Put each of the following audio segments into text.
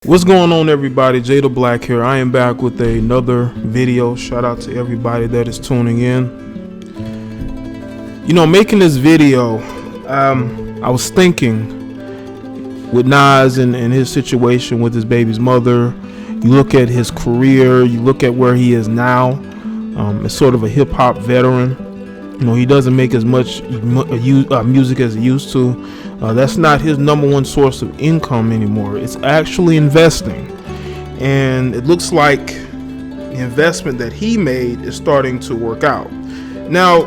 What's going on, everybody? Jay the Black here. I am back with another video. Shout out to everybody that is tuning in. You know, making this video, I was thinking with Nas and his situation with his baby's mother. You look at his career, you look at where he is now. As sort of a hip hop veteran. You know, he doesn't make as much music as he used to. That's not his number one source of income anymore. It's actually investing. And it looks like the investment that he made is starting to work out. Now,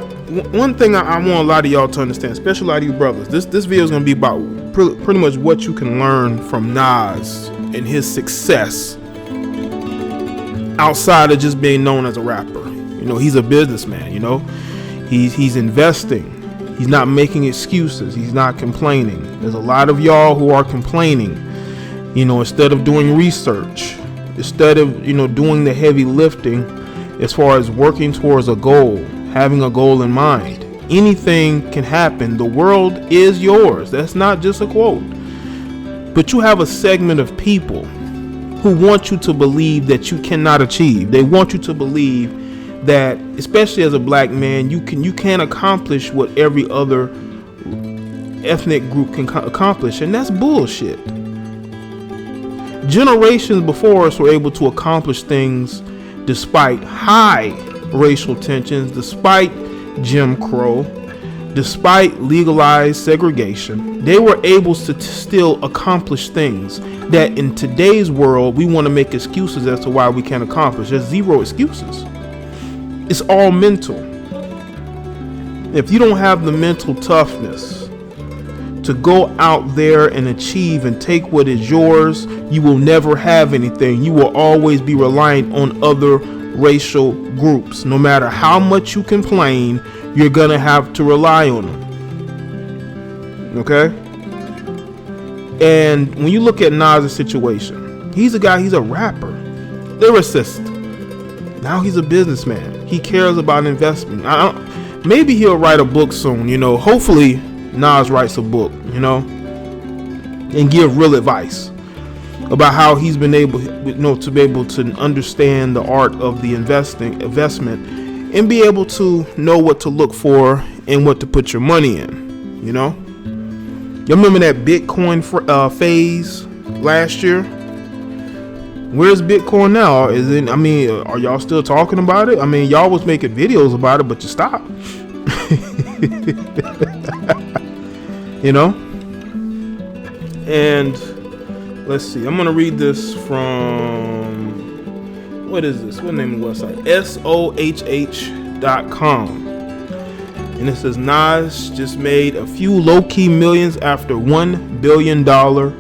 one thing I want a lot of y'all to understand, especially a lot of you brothers, this video is going to be about pretty much what you can learn from Nas and his success outside of just being known as a rapper. You know, he's a businessman, you know. He's investing. He's not making excuses. He's not complaining. There's a lot of y'all who are complaining, you know, instead of doing research, instead of, you know, doing the heavy lifting as far as working towards a goal, having a goal in mind. Anything can happen. The world is yours. That's not just a quote. But you have a segment of people who want you to believe that you cannot achieve. They want you to believe that, especially as a black man, you can't accomplish what every other ethnic group can accomplish, and that's bullshit. Generations before us were able to accomplish things despite high racial tensions, despite Jim Crow, despite legalized segregation. They were able to still accomplish things that in today's world we want to make excuses as to why we can't accomplish. There's zero excuses. It's all mental. If you don't have the mental toughness to go out there and achieve and take what is yours, you will never have anything. You will always be reliant on other racial groups. No matter how much you complain, you're gonna have to rely on them. Okay? And when you look at Nas' situation, he's a guy, he's a rapper, lyricist. Now he's a businessman. He cares about investment. Maybe he'll write a book soon, you know. Hopefully Nas writes a book, you know, and give real advice about how he's been able, you know, to be able to understand the art of the investment and be able to know what to look for and what to put your money in, you know. You remember that Bitcoin phase last year? Where's Bitcoin now? Are y'all still talking about it? I mean, y'all was making videos about it, but you stopped. You know? And let's see. I'm going to read this from, what is this? What name of the website? SOHH.com. And it says, Nas just made a few low-key millions after $1 billion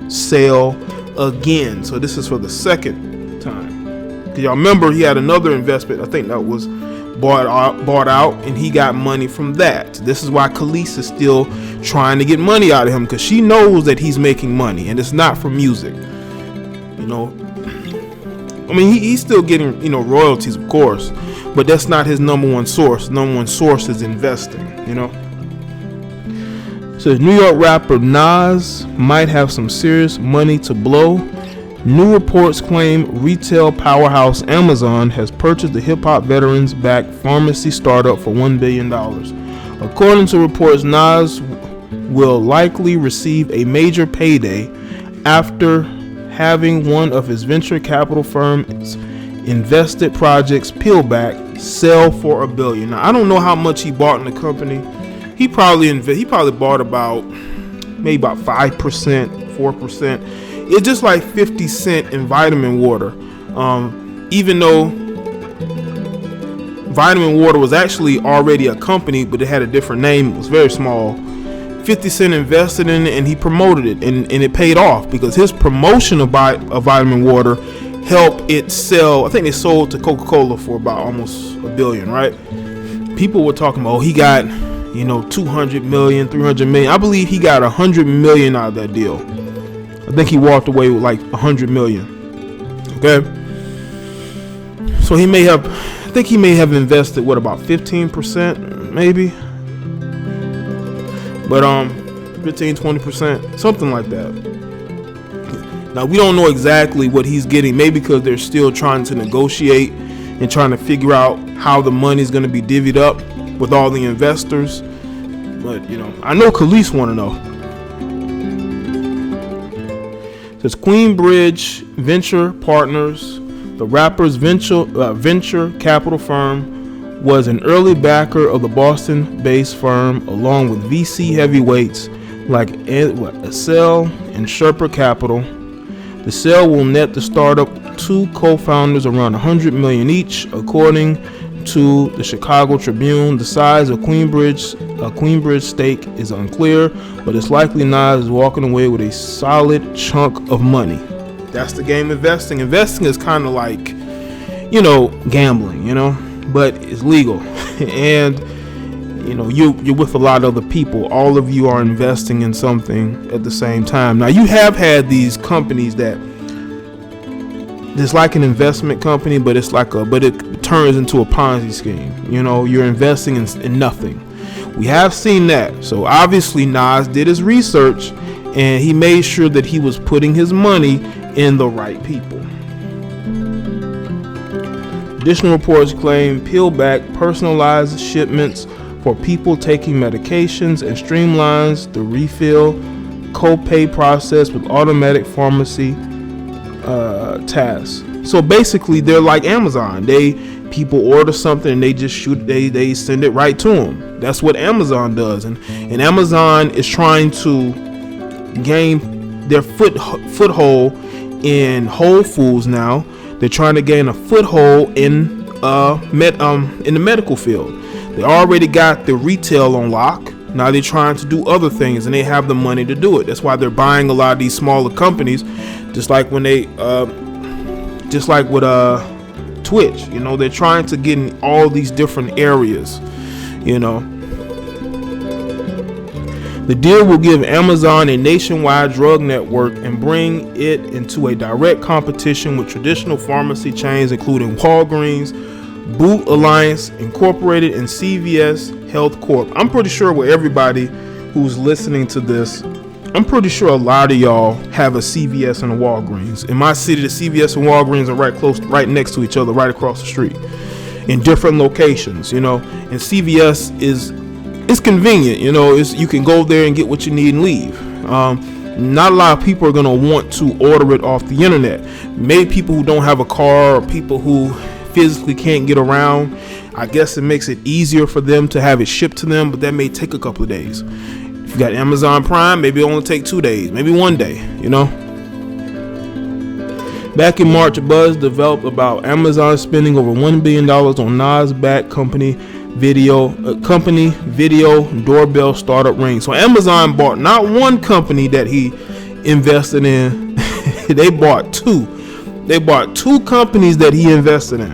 sale again. So this is for the second time. Cause y'all remember he had another investment, I think that was bought out, and he got money from that. This is why Khloe is still trying to get money out of him, because she knows that he's making money and it's not from music. You know, I mean, he's still getting, you know, royalties, of course, but that's not his number one source. Number one source is investing, you know. So New York rapper Nas might have some serious money to blow. New reports claim retail powerhouse Amazon has purchased the hip-hop veterans-backed pharmacy startup for $1 billion. According to reports, Nas will likely receive a major payday after having one of his venture capital firm's invested projects, Peelback, sell for $1 billion. Now, I don't know how much he bought in the company. He probably bought about 5%, 4%. It's just like 50 cents in vitamin water. Even though vitamin water was actually already a company, but it had a different name. It was very small. 50 Cent invested in it and he promoted it, and it paid off because his promotion of vitamin water helped it sell. I think they sold to Coca-Cola for about almost $1 billion, right? People were talking about, he got, you know, 200 million, 300 million. I believe he got 100 million out of that deal. I think he walked away with like 100 million. Okay. So he may have invested, what, about 15%, maybe? But 15, 20%, something like that. Now, we don't know exactly what he's getting, maybe because they're still trying to negotiate and trying to figure out how the money is going to be divvied up with all the investors. But, you know, I know Khloe want to know. It says Queenbridge Venture Partners, the rapper's venture capital firm, was an early backer of the Boston-based firm, along with VC heavyweights like Accel and Sherpa Capital. The sale will net the startup two co-founders around $100 million each, according to the Chicago Tribune. The size of Queenbridge stake is unclear, but it's likely Nas is walking away with a solid chunk of money. That's the game investing. Investing is kind of like, you know, gambling, you know, but it's legal. And, you know, you're with a lot of other people. All of you are investing in something at the same time. Now, you have had these companies that it's like an investment company, but it turns into a Ponzi scheme. You know, you're investing in nothing. We have seen that. So obviously Nas did his research and he made sure that he was putting his money in the right people. Additional reports claim peel back personalized shipments for people taking medications and streamlines the refill copay process with automatic pharmacy tasks. So basically, they're like Amazon. People order something and they just they send it right to them. That's what Amazon does, and Amazon is trying to gain their foothold in Whole Foods now. They're trying to gain a foothold in the medical field. They already got the retail on lock. Now they're trying to do other things, and they have the money to do it. That's why they're buying a lot of these smaller companies, just like when they, just like with Twitch. You know, they're trying to get in all these different areas. You know, the deal will give Amazon a nationwide drug network and bring it into a direct competition with traditional pharmacy chains, including Walgreens, Boot Alliance Incorporated, and CVS Health Corp. I'm pretty sure with everybody who's listening to this, I'm pretty sure a lot of y'all have a CVS and a Walgreens. In my city, the CVS and Walgreens are right next to each other, right across the street, in different locations. You know, and CVS it's convenient. You know, you can go there and get what you need and leave. Not a lot of people are going to want to order it off the internet. Maybe people who don't have a car, or people who physically can't get around. I guess it makes it easier for them to have it shipped to them, but that may take a couple of days. If you got Amazon Prime, maybe it'll only take 2 days, maybe 1 day, you know. Back in March, a buzz developed about Amazon spending over $1 billion on Nas-backed company video doorbell startup ring. So Amazon bought not one company that he invested in. They bought two. They bought two companies that he invested in.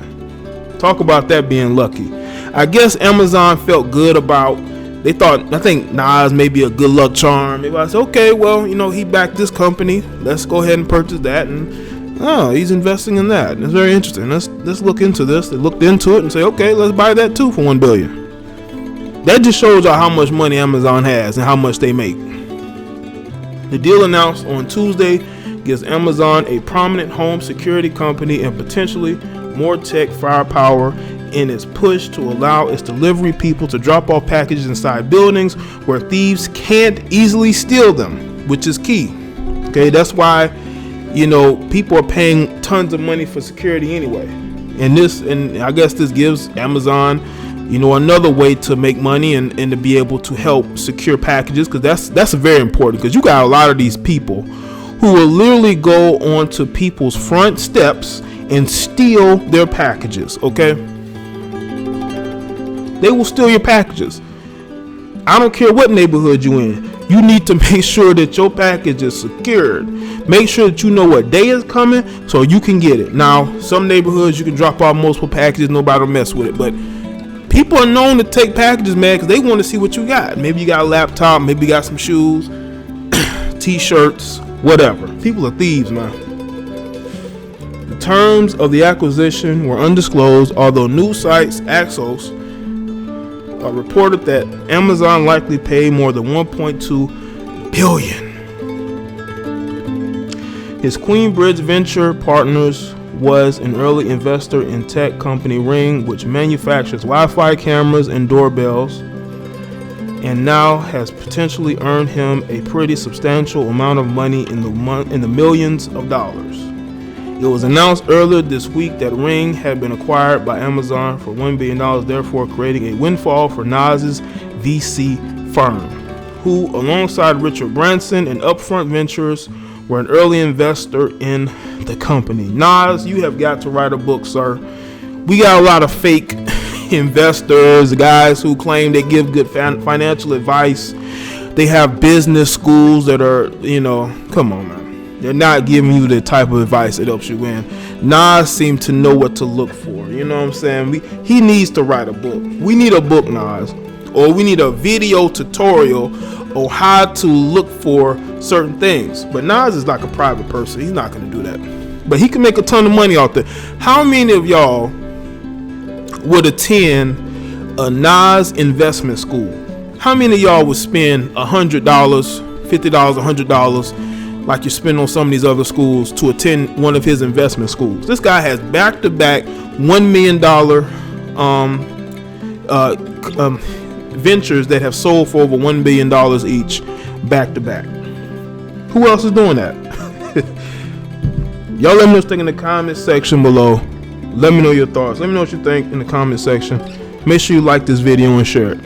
Talk about that being lucky. I guess Amazon felt good about, I think Nas may be a good luck charm. Maybe I said, okay, well, you know, he backed this company. Let's go ahead and purchase that. And he's investing in that. And it's very interesting. Let's look into this. They looked into it and say, okay, let's buy that too for $1 billion. That just shows you how much money Amazon has and how much they make. The deal announced on Tuesday gives Amazon a prominent home security company and potentially more tech firepower in its push to allow its delivery people to drop off packages inside buildings where thieves can't easily steal them, which is key. Okay, that's why, you know, people are paying tons of money for security anyway. And I guess this gives Amazon, you know, another way to make money and to be able to help secure packages, because that's very important, because you got a lot of these people who will literally go onto people's front steps and steal their packages, okay? They will steal your packages. I don't care what neighborhood you're in. You need to make sure that your package is secured. Make sure that you know what day is coming so you can get it. Now, some neighborhoods you can drop off multiple packages, nobody will mess with it. But people are known to take packages, man, because they want to see what you got. Maybe you got a laptop, maybe you got some shoes, t-shirts, whatever. People are thieves, man. The terms of the acquisition were undisclosed, although news sites Axios reported that Amazon likely paid more than $1.2 billion His Queenbridge venture partners was an early investor in tech company Ring, which manufactures Wi-Fi cameras and doorbells, and now has potentially earned him a pretty substantial amount of money in the millions of dollars. It was announced earlier this week that Ring had been acquired by Amazon for $1 billion, therefore creating a windfall for Nas's VC firm, who, alongside Richard Branson and Upfront Ventures, were an early investor in the company. Nas, you have got to write a book, sir. We got a lot of fake investors, guys who claim they give good financial advice. They have business schools that are, come on, man. They're not giving you the type of advice that helps you win. Nas seemed to know what to look for. You know what I'm saying? He needs to write a book. We need a book, Nas. Or we need a video tutorial on how to look for certain things. But Nas is like a private person. He's not going to do that. But he can make a ton of money out there. How many of y'all would attend a Nas investment school? How many of y'all would spend $100, $50, $100 like you spend on some of these other schools to attend one of his investment schools? This guy has back-to-back $1 million ventures that have sold for over $1 billion each, back-to-back. Who else is doing that? Y'all let me know what you think in the comment section below. Let me know your thoughts. Let me know what you think in the comment section. Make sure you like this video and share it.